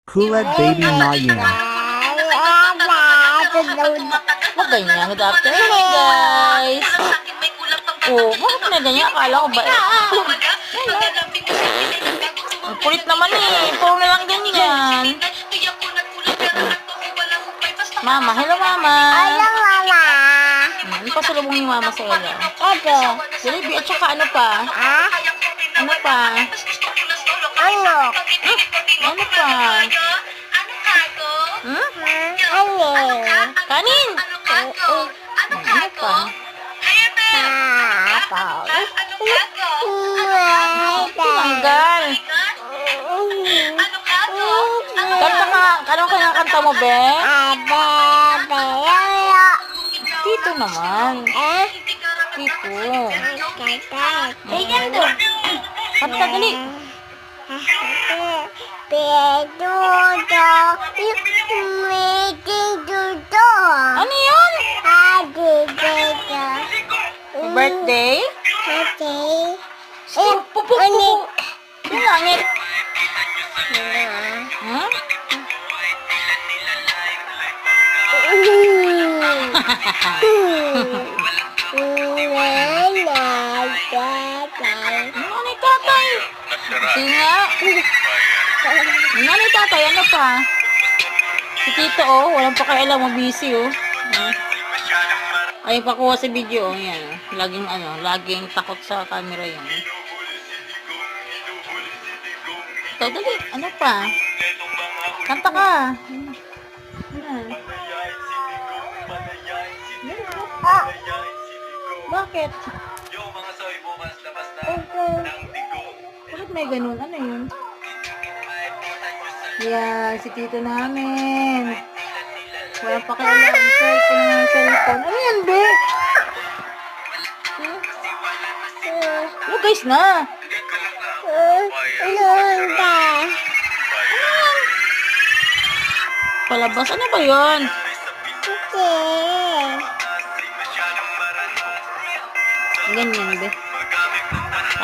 Kulad Baby Mayun. Huwag ganyan. Good afternoon, guys. Oh, bakit na ganyan? Akala ko ba Ang kulit naman eh. Puro na lang ganyan. Mama, hello mama. Hello, Mama. Ano pa salubong ni mama sa ila? Ito. Jalebi at saka ano pa? Ha? Ano pa? Ano? Ano pa? Hmm? Ano? Kanin? Ano pa? Apple. Tanggal. Kanta ka. Anong kinakanta mo, be? Tito naman. Tito. Kanta, dali. Ano yun? Birthday? Pupo. Yung langit. Hmm? Nanay tatay. Sige nga. Nanay tatay, ano pa? Si Tito, oh. Walang pakialam, busy, oh. Ay, pakuha sa video, oh. Yan, oh. Laging takot sa camera yan. Ito, dali. Ano pa? Kanta ka. Bakit? Bakit may ganun? Ano yun? Yeah, si Tito namin. Walang pakialam. Cellphone. Ano yan, be? Ano, guys na? Palabas. Ano ba yun? Ganyan, be.